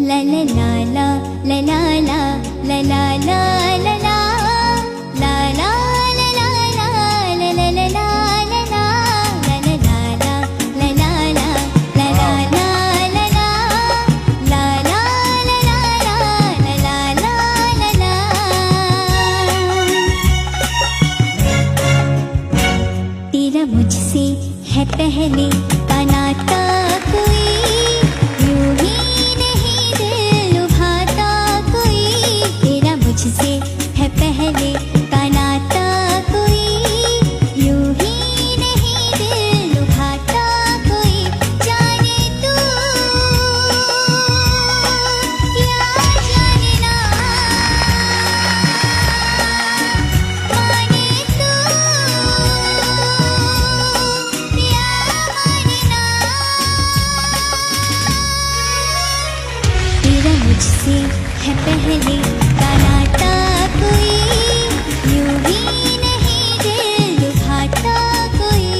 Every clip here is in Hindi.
La la la la la la la la la la la la la la la la la la la la मुझसे है पहले का नाता कोई यूं ही नहीं दिल लुभाता कोई तेरा मुझसे है पहले का नाता कोई यूं ही नहीं दिल लुभाता कोई जाने तू या जाने ना माने तू मुझसे है पहले का नाता कोई यूं ही नहीं दिल लुभाता कोई।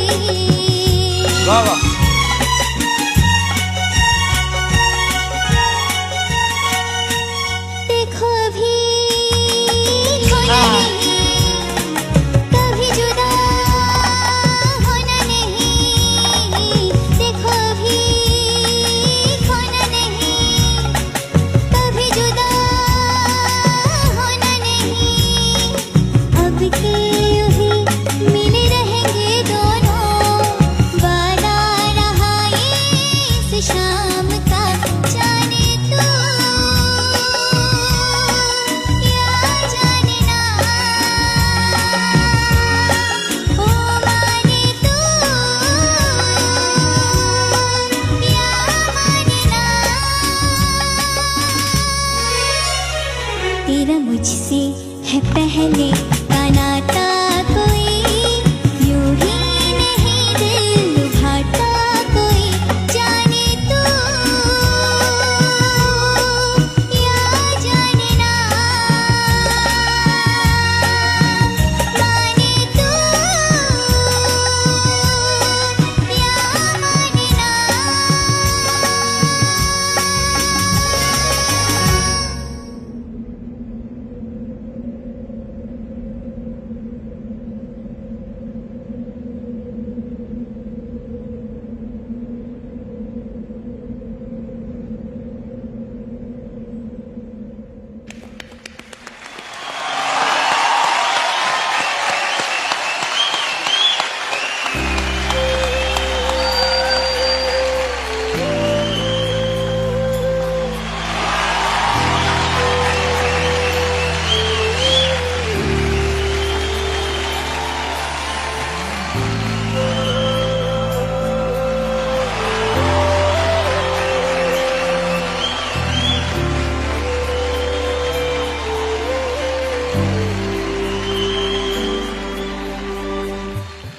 वाह वाह। देखो अभी खोना नहीं कभी जुदा होना नहीं देखो अभी खोना नहीं मिले रहेंगे दोनों वादा रहा ये शाम का जाने तू या जाने ना ओ माने तू या माने ना तेरा मुझसे है पहले का नाता कोई यूं ही नहीं दिल लुभाता कोई जाने तू या जाने ना माने तू या माने ना।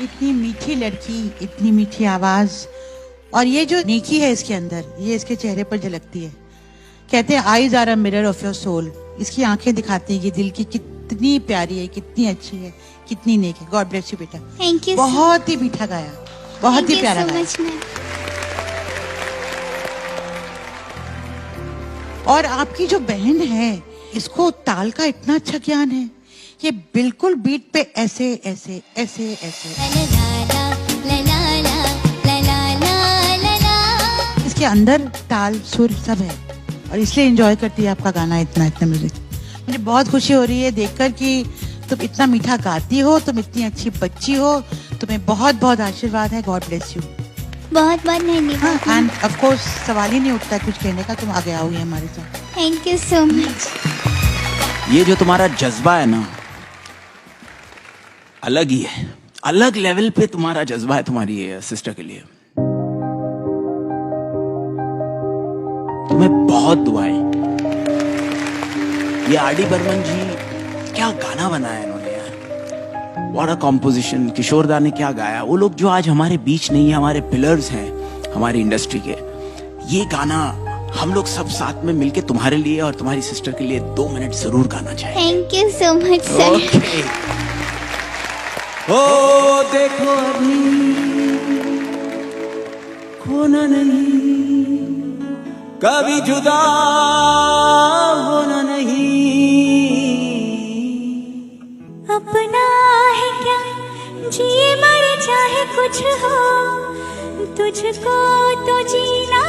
इतनी मीठी लड़की, इतनी मीठी आवाज और ये जो नेकी है इसके अंदर, ये इसके चेहरे पर झलकती है। कहते हैं eyes are a mirror of your soul. इसकी आंखें दिखाती है कि दिल की कितनी प्यारी है, कितनी अच्छी है, कितनी नेक है। गॉड ब्लेस यू बेटा। Thank you. बहुत ही मीठा गाया, बहुत ही प्यारा गाया। और आपकी जो बहन है, इसको ताल का इतना अच्छा ज्ञान है, ये बिल्कुल बीट पे ऐसे ऐसे ऐसे ऐसे इसके अंदर ताल सुर सब है और इसलिए एंजॉय करती है आपका गाना इतना इतना म्यूजिक। मुझे बहुत खुशी हो रही है देखकर कि तुम इतना मीठा गाती हो, तुम इतनी अच्छी बच्ची हो, तुम्हें बहुत बहुत आशीर्वाद है। God bless you. बहुत बहुत धन्यवाद। एंड ऑफ कोर्स सवाल ही नहीं उठता कुछ कहने का, तुम आगे आओगे हमारे साथ। Thank you so much. ये जो तुम्हारा जज्बा है ना, अलग ही है, अलग लेवल पे तुम्हारा जज्बा है तुम्हारी सिस्टर के लिए। तुम्हें बहुत दुआएं। ये आर.डी. बर्मन जी क्या गाना बनाया इन्होंने यार, व्हाट अ कॉम्पोजिशन। किशोर दा ने क्या गाया। वो लोग जो आज हमारे बीच नहीं है, हमारे पिलर्स हैं हमारी इंडस्ट्री के। ये गाना हम लोग सब साथ में मिलके तुम्हारे लिए और तुम्हारी सिस्टर के लिए 2 मिनट जरूर गाना चाहिए। Thank you so much sir. Okay. ओ देखो अभी खोना नहीं कभी जुदा होना नहीं। अपना है क्या जिए मरे चाहे कुछ हो, तुझको तो जीना